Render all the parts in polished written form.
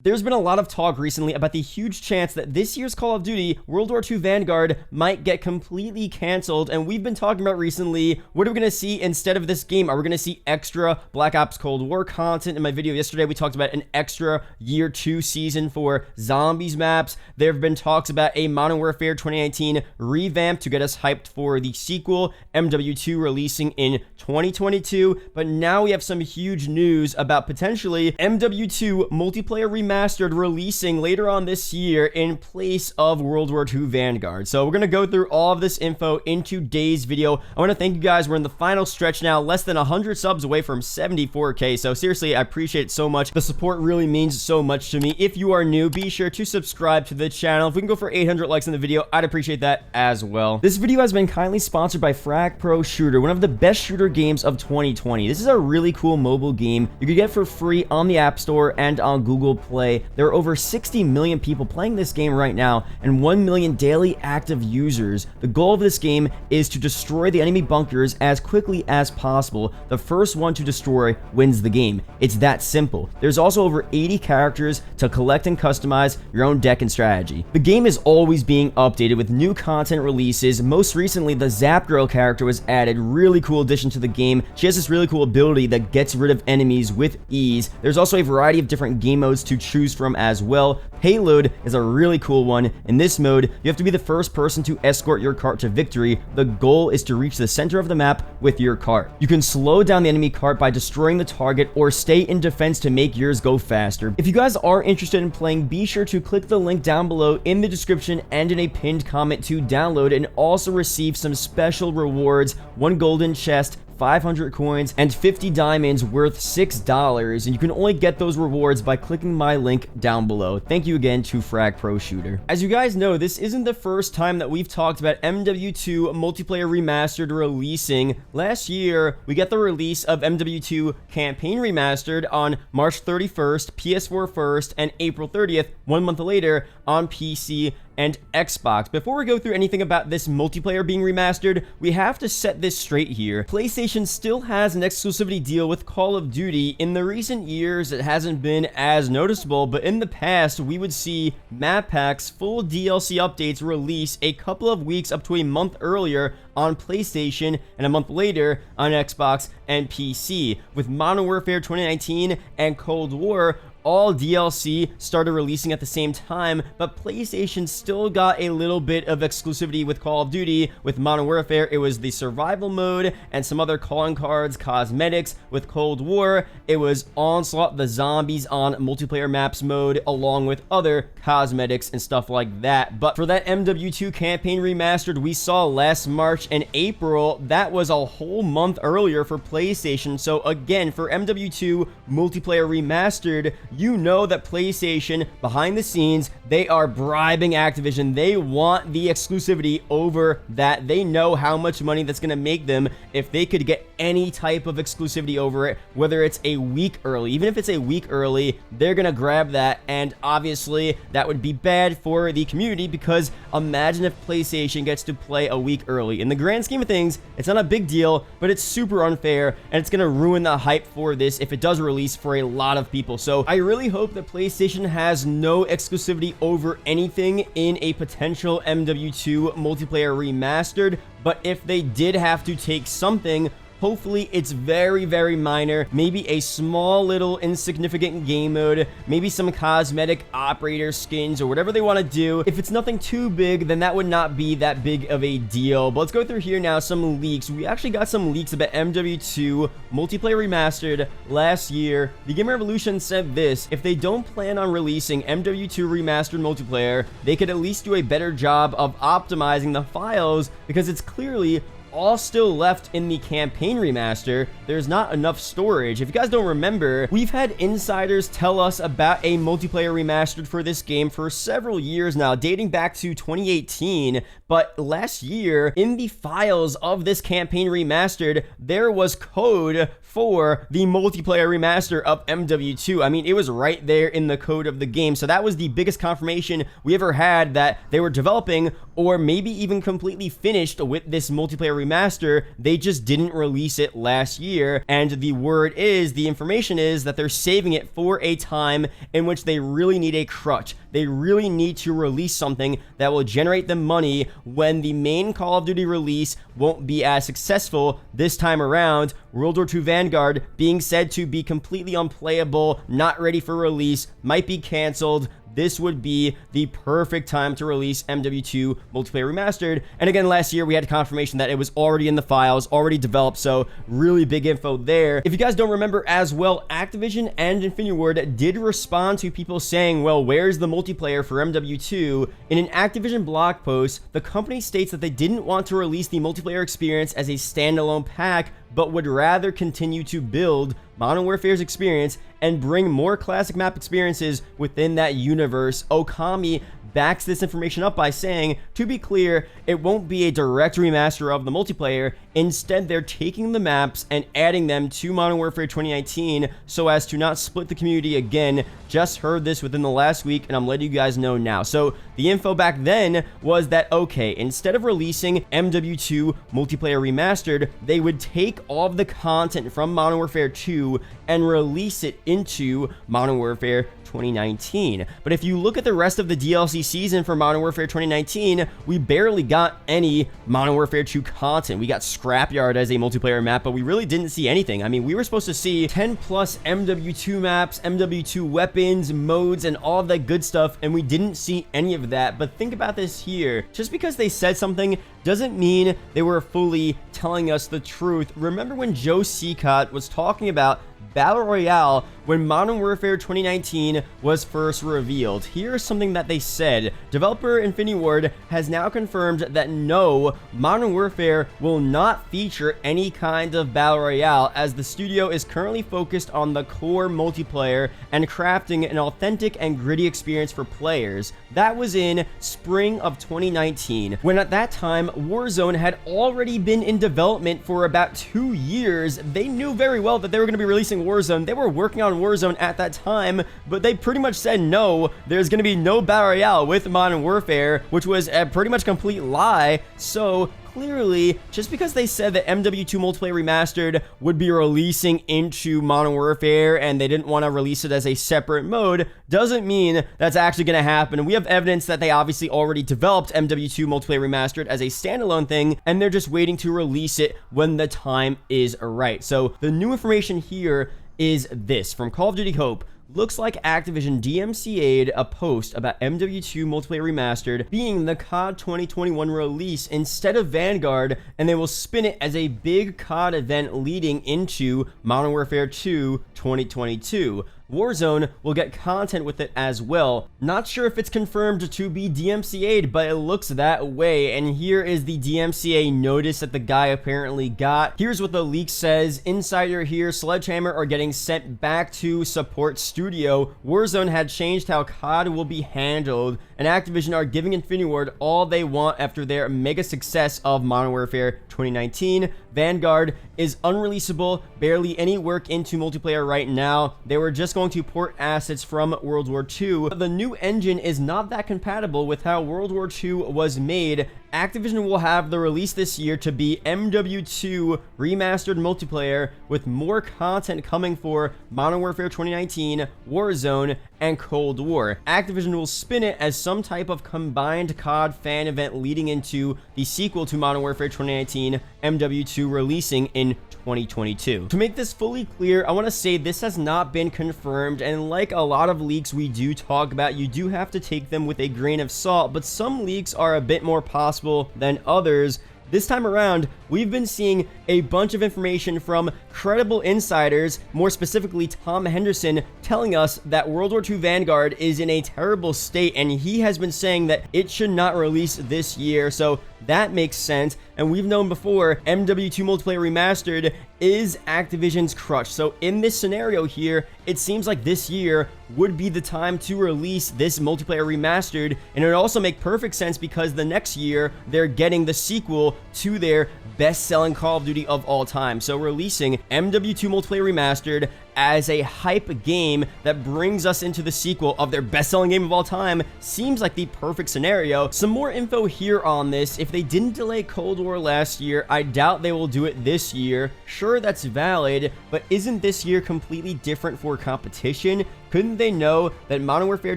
There's been a lot of talk recently about the huge chance that this year's Call of Duty World War II Vanguard might get completely canceled, and we've been talking about recently, what are we going to see instead of this game? Are we going to see extra Black Ops Cold War content? In my video yesterday, we talked about an extra Year 2 season for zombies maps. There have been talks about a Modern Warfare 2019 revamp to get us hyped for the sequel, MW2, releasing in 2022, but now we have some huge news about potentially MW2 multiplayer remastered releasing later on this year in place of World War II Vanguard. So we're going to go through all of this info in today's video. I want to thank you guys. We're in the final stretch now, less than 100 subs away from 74K. So seriously, I appreciate it so much. The support really means so much to me. If you are new, be sure to subscribe to the channel. If we can go for 800 likes in the video, I'd appreciate that as well. This video has been kindly sponsored by Frag Pro Shooter, one of the best shooter games of 2020. This is a really cool mobile game you can get for free on the App Store and on Google Play. There are over 60 million people playing this game right now and 1 million daily active users. The goal of this game is to destroy the enemy bunkers as quickly as possible. The first one to destroy wins the game. It's that simple. There's also over 80 characters to collect and customize your own deck and strategy. The game is always being updated with new content releases. Most recently, the Zap Girl character was added. Really cool addition to the game. She has this really cool ability that gets rid of enemies with ease. There's also a variety of different game modes to choose from as well. Payload is a really cool one. In this mode, you have to be the first person to escort your cart to victory. The goal is to reach the center of the map with your cart. You can slow down the enemy cart by destroying the target or stay in defense to make yours go faster. If you guys are interested in playing, be sure to click the link down below in the description and in a pinned comment to download and also receive some special rewards: 1 golden chest, 500 coins, and 50 diamonds worth $6, and you can only get those rewards by clicking my link down below. Thank you again to Frag Pro Shooter. As you guys know, this isn't the first time that we've talked about MW2 Multiplayer Remastered releasing. Last year, we got the release of MW2 Campaign Remastered on March 31st, PS4 first, and April 30th, 1 month later, on PC and Xbox. Before we go through anything about this multiplayer being remastered, we have to set this straight here. PlayStation still has an exclusivity deal with Call of Duty. In the recent years, it hasn't been as noticeable, but in the past, we would see map packs, full DLC updates release a couple of weeks up to a month earlier on PlayStation and a month later on Xbox and PC. With Modern Warfare 2019 and Cold War, all DLC started releasing at the same time, but PlayStation still got a little bit of exclusivity with Call of Duty. With Modern Warfare, it was the survival mode and some other calling cards, cosmetics. With Cold War, it was Onslaught, the zombies on multiplayer maps mode, along with other cosmetics and stuff like that. But for that MW2 Campaign Remastered we saw last March and April, that was a whole month earlier for PlayStation. So again, for MW2 Multiplayer Remastered, you know that PlayStation, behind the scenes, they are bribing Activision. They want the exclusivity over that. They know how much money that's going to make them if they could get any type of exclusivity over it, whether it's a week early. Even if it's a week early, they're going to grab that, and obviously that would be bad for the community, because imagine if PlayStation gets to play a week early. In the grand scheme of things, it's not a big deal, but it's super unfair, and it's going to ruin the hype for this if it does release for a lot of people. So I really hope that PlayStation has no exclusivity over anything in a potential MW2 Multiplayer Remastered, but if they did have to take something, hopefully it's very, very minor. Maybe a small little insignificant game mode, maybe some cosmetic operator skins or whatever they want to do. If it's nothing too big, then that would not be that big of a deal. But let's go through here now some leaks. We actually got some leaks about MW2 Multiplayer Remastered last year. The Game Revolution said this: if they don't plan on releasing MW2 Remastered Multiplayer, they could at least do a better job of optimizing the files, because it's clearly all still left in the campaign remaster. There's not enough storage. If you guys don't remember, we've had insiders tell us about a multiplayer remastered for this game for several years now, dating back to 2018. But last year, in the files of this campaign remastered, there was code for the multiplayer remaster of MW2. I mean, it was right there in the code of the game. So that was the biggest confirmation we ever had that they were developing, or maybe even completely finished with this multiplayer Remaster, they just didn't release it last year, and the information is that they're saving it for a time in which they really need a crutch. They really need to release something that will generate them money when the main Call of Duty release won't be as successful this time around. World War II Vanguard being said to be completely unplayable, not ready for release, might be canceled. This would be the perfect time to release MW2 Multiplayer Remastered. And again, last year we had confirmation that it was already in the files, already developed, so really big info there. If you guys don't remember as well, Activision and Infinity Ward did respond to people saying, well, where's the multiplayer for MW2? In an Activision blog post, the company states that they didn't want to release the multiplayer experience as a standalone pack, but would rather continue to build Modern Warfare's experience and bring more classic map experiences within that universe. Okami backs this information up by saying, to be clear, it won't be a direct remaster of the multiplayer. Instead, they're taking the maps and adding them to Modern Warfare 2019 so as to not split the community again. Just heard this within the last week, and I'm letting you guys know now. So the info back then was that, okay, instead of releasing MW2 Multiplayer Remastered, they would take all of the content from Modern Warfare 2 and release it into Modern Warfare 2019. But if you look at the rest of the DLC season for Modern Warfare 2019, we barely got any Modern Warfare 2 content. We got Scrapyard as a multiplayer map, but we really didn't see anything. I mean, we were supposed to see 10 plus MW2 maps, MW2 weapons, modes, and all of that good stuff, and we didn't see any of that. But think about this here. Just because they said something doesn't mean they were fully telling us the truth. Remember when Joe Seacott was talking about Battle Royale when Modern Warfare 2019 was first revealed? Here's something that they said. Developer Infinity Ward has now confirmed that no, Modern Warfare will not feature any kind of Battle Royale, as the studio is currently focused on the core multiplayer and crafting an authentic and gritty experience for players. That was in spring of 2019, when at that time Warzone had already been in development for about 2 years. They knew very well that they were going to be releasing Warzone. They were working on Warzone at that time, but they pretty much said no, there's going to be no Battle Royale with Modern Warfare, which was a pretty much complete lie. So clearly, just because they said that MW2 Multiplayer Remastered would be releasing into Modern Warfare and they didn't want to release it as a separate mode, doesn't mean that's actually going to happen. We have evidence that they obviously already developed MW2 Multiplayer Remastered as a standalone thing, and they're just waiting to release it when the time is right. So the new information here is this from Call of Duty Hope. Looks like Activision DMCA'd a post about MW2 Multiplayer Remastered being the COD 2021 release instead of Vanguard, and they will spin it as a big COD event leading into Modern Warfare 2 2022. Warzone will get content with it as well. Not sure if it's confirmed to be DMCA'd, but it looks that way. And here is the DMCA notice that the guy apparently got. Here's what the leak says. Insider here, Sledgehammer are getting sent back to support studio. Warzone had changed how COD will be handled, and Activision are giving Infinity Ward all they want after their mega success of Modern Warfare 2019. Vanguard is unreleasable, barely any work into multiplayer right now. They were just going to port assets from World War II. The new engine is not that compatible with how World War II was made. Activision will have the release this year to be MW2 Remastered multiplayer, with more content coming for Modern Warfare 2019, Warzone, and Cold War. Activision will spin it as some type of combined COD fan event leading into the sequel to Modern Warfare 2019, MW2 releasing in 2022. To make this fully clear, I want to say this has not been confirmed, and like a lot of leaks we do talk about, you do have to take them with a grain of salt, but some leaks are a bit more possible than others. This time around, we've been seeing a bunch of information from credible insiders, more specifically Tom Henderson, telling us that World War II Vanguard is in a terrible state, and he has been saying that it should not release this year, so that makes sense. And we've known before, MW2 Multiplayer Remastered is Activision's crutch. So in this scenario here, it seems like this year would be the time to release this Multiplayer Remastered, and it would also make perfect sense because the next year they're getting the sequel to their best-selling Call of Duty of all time. So releasing MW2 Multiplayer Remastered as a hype game that brings us into the sequel of their best-selling game of all time seems like the perfect scenario. Some more info here on this. If they didn't delay Cold War last year, I doubt they will do it this year. Sure, that's valid, but isn't this year completely different for competition? Couldn't they know that Modern Warfare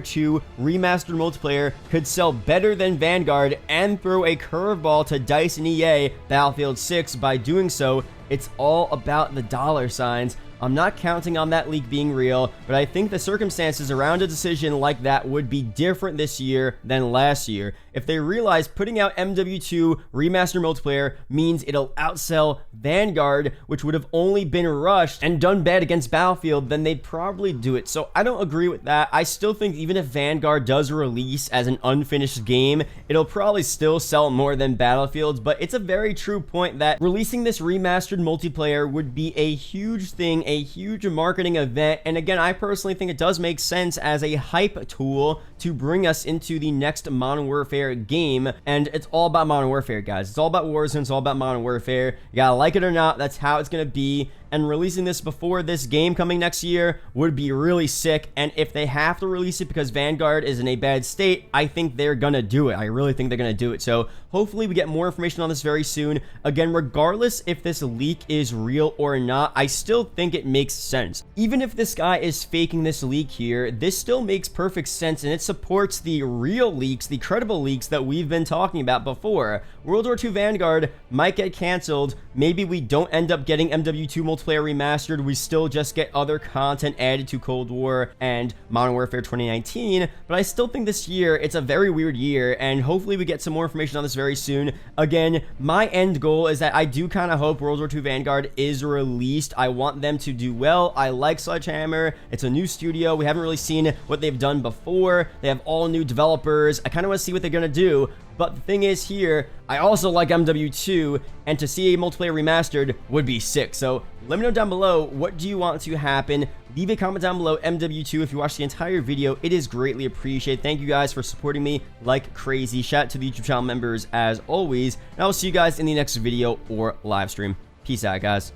2 Remastered multiplayer could sell better than Vanguard and throw a curveball to DICE and EA Battlefield 6 by doing so? It's all about the dollar signs. I'm not counting on that leak being real, but I think the circumstances around a decision like that would be different this year than last year. If they realize putting out MW2 Remastered multiplayer means it'll outsell Vanguard, which would have only been rushed and done bad against Battlefield, then they'd probably do it. So I don't agree with that. I still think even if Vanguard does release as an unfinished game, it'll probably still sell more than Battlefield's, but it's a very true point that releasing this remastered multiplayer would be a huge thing, a huge marketing event, and again, I personally think it does make sense as a hype tool to bring us into the next Modern Warfare game. And it's all about Modern Warfare, guys. It's all about Warzone. It's all about Modern Warfare. You gotta like it or not, that's how it's gonna be. And releasing this before this game coming next year would be really sick. And if they have to release it because Vanguard is in a bad state, I think they're gonna do it. I really think they're gonna do it. So hopefully we get more information on this very soon. Again, regardless if this leak is real or not, I still think it makes sense. Even if this guy is faking this leak here, this still makes perfect sense, and it supports the real leaks, the credible leaks that we've been talking about before. World War II Vanguard might get canceled. Maybe we don't end up getting MW2 multiplayer remastered. We still just get other content added to Cold War and Modern Warfare 2019. But I still think this year, it's a very weird year, and hopefully we get some more information on this very soon. Again, my end goal is that I do kind of hope World War II Vanguard is released. I want them to do well. I like Sledgehammer. It's a new studio. We haven't really seen what they've done before. They have all new developers. I kind of want to see what they're going to do. But the thing is here, I also like MW2, and to see a multiplayer remastered would be sick. So let me know down below, what do you want to happen? Leave a comment down below, MW2, if you watched the entire video. It is greatly appreciated. Thank you guys for supporting me like crazy. Shout out to the YouTube channel members as always. And I will see you guys in the next video or live stream. Peace out, guys.